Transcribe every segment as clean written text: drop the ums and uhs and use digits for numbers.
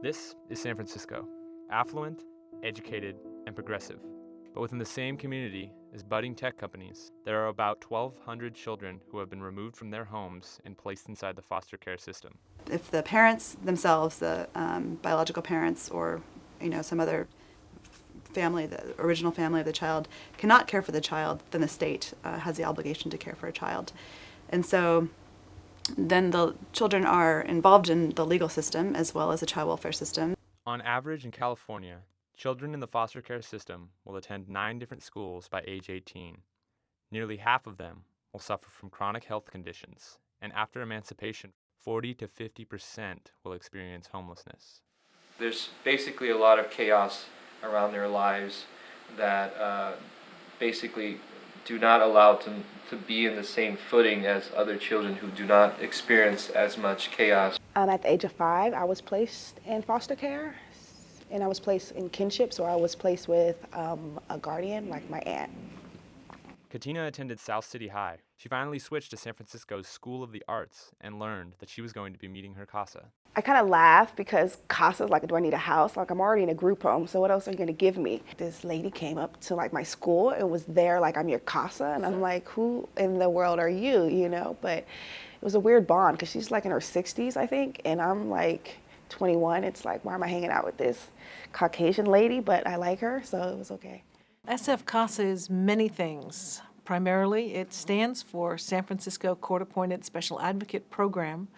This is San Francisco, affluent, educated, and progressive. But within the same community as budding tech companies, there are about 1,200 children who have been removed from their homes and placed inside the foster care system. If the parents themselves, the biological parents or some other family, the original family of the child, cannot care for the child, then the state has the obligation to care for a child. And so then the children are involved in the legal system as well as the child welfare system. On average in California, children in the foster care system will attend 9 different schools by age 18. Nearly half of them will suffer from chronic health conditions, and after emancipation, 40 to 50% will experience homelessness. There's basically a lot of chaos around their lives that basically do not allow them to be in the same footing as other children who do not experience as much chaos. At the age of 5, I was placed in foster care, and I was placed in kinship, so I was placed with a guardian, like my aunt. Katina attended South City High. She finally switched to San Francisco's School of the Arts and learned that she was going to be meeting her CASA. I kind of laughed because CASA is like, do I need a house? Like, I'm already in a group home, so what else are you going to give me? This lady came up to like my school and was there like, I'm your CASA, and I'm like, who in the world are you, But it was a weird bond because she's like in her 60s, I think, and I'm like 21. It's like, why am I hanging out with this Caucasian lady? But I like her, so it was okay. SF CASA is many things. Primarily, it stands for San Francisco Court-Appointed Special Advocate Program.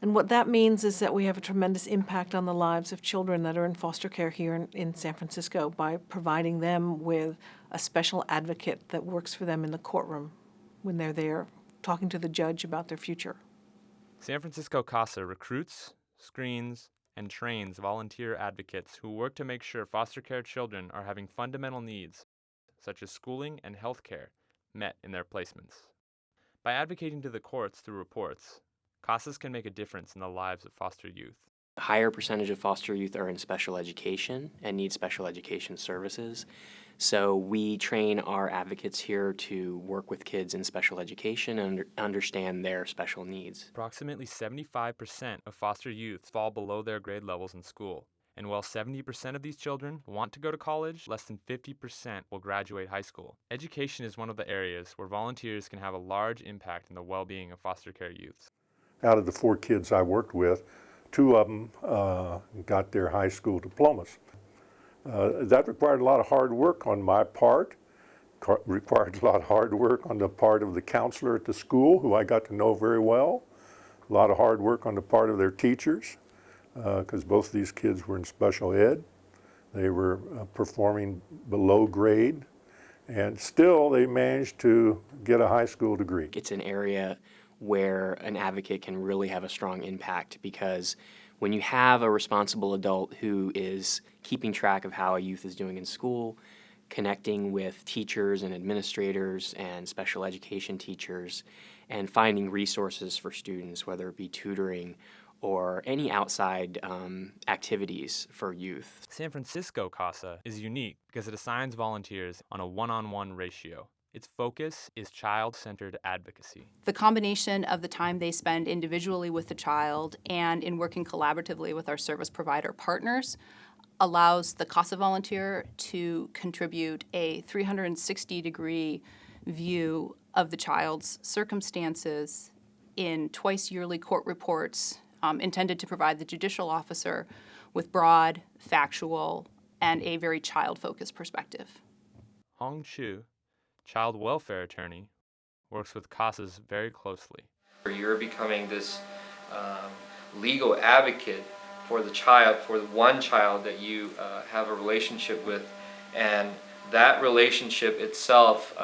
And what that means is that we have a tremendous impact on the lives of children that are in foster care here in San Francisco by providing them with a special advocate that works for them in the courtroom when they're there talking to the judge about their future. San Francisco CASA recruits, screens, and trains volunteer advocates who work to make sure foster care children are having fundamental needs, such as schooling and health care, met in their placements. By advocating to the courts through reports, CASAs can make a difference in the lives of foster youth. A higher percentage of foster youth are in special education and need special education services. So we train our advocates here to work with kids in special education and understand their special needs. Approximately 75% of foster youth fall below their grade levels in school. And while 70% of these children want to go to college, less than 50% will graduate high school. Education is one of the areas where volunteers can have a large impact in the well-being of foster care youths. Out of the 4 kids I worked with, 2 of them got their high school diplomas. That required a lot of hard work on my part, required a lot of hard work on the part of the counselor at the school, who I got to know very well, a lot of hard work on the part of their teachers, because both of these kids were in special ed. They were performing below grade, and still they managed to get a high school degree. It's an area where an advocate can really have a strong impact, because when you have a responsible adult who is keeping track of how a youth is doing in school, connecting with teachers and administrators and special education teachers, and finding resources for students, whether it be tutoring or any outside activities for youth. San Francisco CASA is unique because it assigns volunteers on a one-on-one ratio. Its focus is child-centered advocacy. The combination of the time they spend individually with the child and in working collaboratively with our service provider partners allows the CASA volunteer to contribute a 360-degree view of the child's circumstances in twice-yearly court reports intended to provide the judicial officer with broad, factual, and a very child-focused perspective. Hong Chu, child welfare attorney, works with CASAs very closely. You're becoming this legal advocate for the child, for the one child that you have a relationship with, and that relationship itself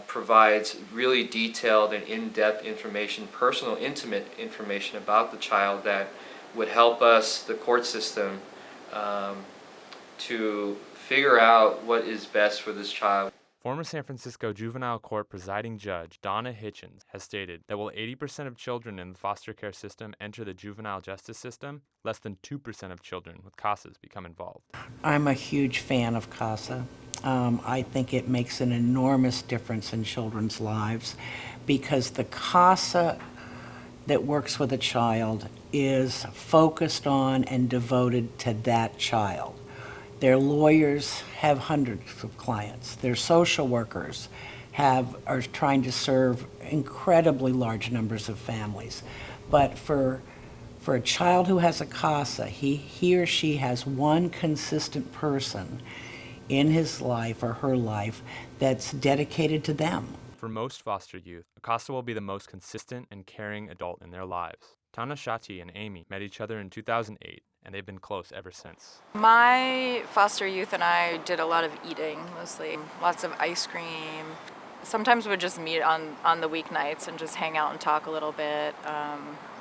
provides really detailed and in-depth information, personal, intimate information about the child that would help us, the court system, to figure out what is best for this child. Former San Francisco Juvenile Court presiding judge Donna Hitchens has stated that while 80% of children in the foster care system enter the juvenile justice system, less than 2% of children with CASAs become involved. I'm a huge fan of CASA. I think it makes an enormous difference in children's lives because the CASA that works with a child is focused on and devoted to that child. Their lawyers have hundreds of clients. Their social workers are trying to serve incredibly large numbers of families. But for a child who has a CASA, he or she has one consistent person in his life or her life that's dedicated to them. For most foster youth, a CASA will be the most consistent and caring adult in their lives. Tana Shati and Amy met each other in 2008, and they've been close ever since. My foster youth and I did a lot of eating, mostly. Lots of ice cream. Sometimes we'd just meet on the weeknights and just hang out and talk a little bit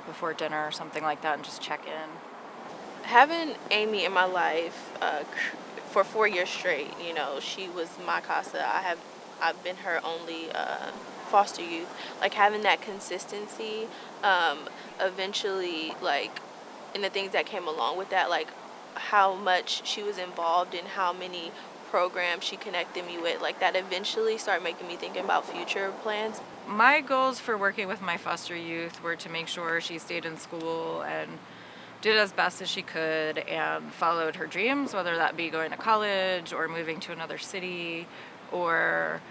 before dinner or something like that and just check in. Having Amy in my life for 4 years straight, she was my CASA. I've been her only foster youth. Like, having that consistency, eventually, like, and the things that came along with that, like how much she was involved in how many programs she connected me with, like that eventually started making me think about future plans. My goals for working with my foster youth were to make sure she stayed in school and did as best as she could and followed her dreams, whether that be going to college or moving to another city or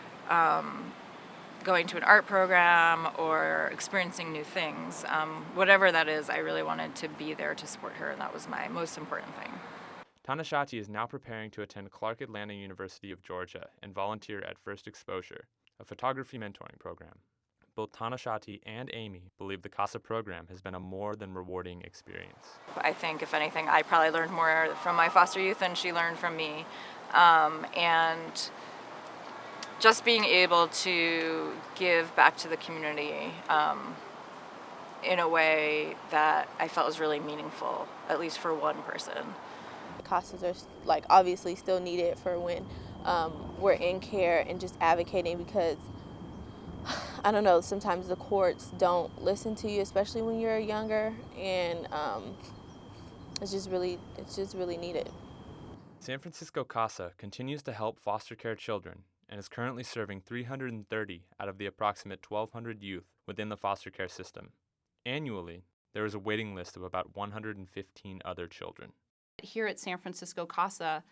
going to an art program or experiencing new things. Whatever that is, I really wanted to be there to support her, and that was my most important thing. Tana Shati is now preparing to attend Clark Atlanta University of Georgia and volunteer at First Exposure, a photography mentoring program. Both Tana Shati and Amy believe the CASA program has been a more than rewarding experience. I think, if anything, I probably learned more from my foster youth than she learned from me. And just being able to give back to the community in a way that I felt was really meaningful, at least for one person. CASAs are, like, obviously still needed for when we're in care and just advocating, because I don't know, sometimes the courts don't listen to you, especially when you're younger, and it's just really needed. San Francisco CASA continues to help foster care children and is currently serving 330 out of the approximate 1,200 youth within the foster care system. Annually, there is a waiting list of about 115 other children. Here at San Francisco CASA,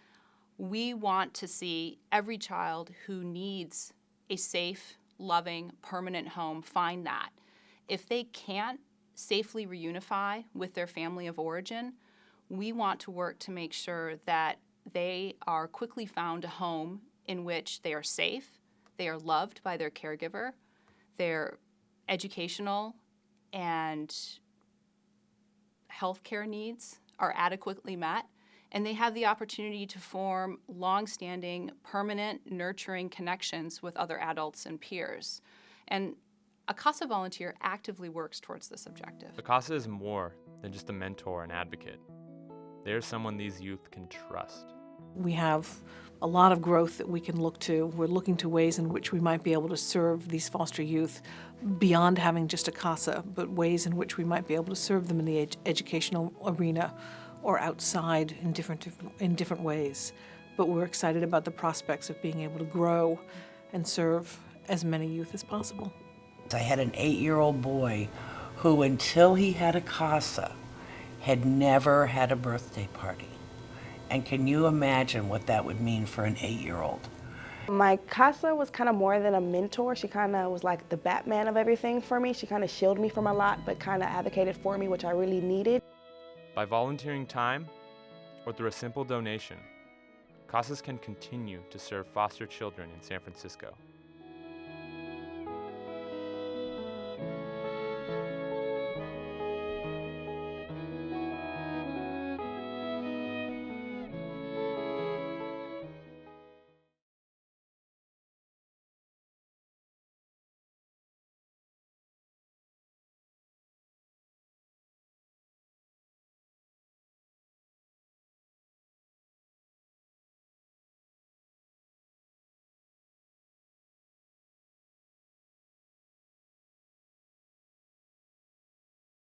we want to see every child who needs a safe, loving, permanent home find that. If they can't safely reunify with their family of origin, we want to work to make sure that they are quickly found a home in which they are safe, they are loved by their caregiver, their educational and healthcare needs are adequately met, and they have the opportunity to form long-standing, permanent, nurturing connections with other adults and peers. And a CASA volunteer actively works towards this objective. A CASA is more than just a mentor and advocate. They are someone these youth can trust. We have a lot of growth that we can look to. We're looking to ways in which we might be able to serve these foster youth beyond having just a CASA, but ways in which we might be able to serve them in the educational arena or outside in different ways. But we're excited about the prospects of being able to grow and serve as many youth as possible. I had an 8-year-old boy who, until he had a CASA, had never had a birthday party. And can you imagine what that would mean for an 8-year-old? My CASA was kind of more than a mentor. She kind of was like the Batman of everything for me. She kind of shielded me from a lot, but kind of advocated for me, which I really needed. By volunteering time or through a simple donation, CASAs can continue to serve foster children in San Francisco.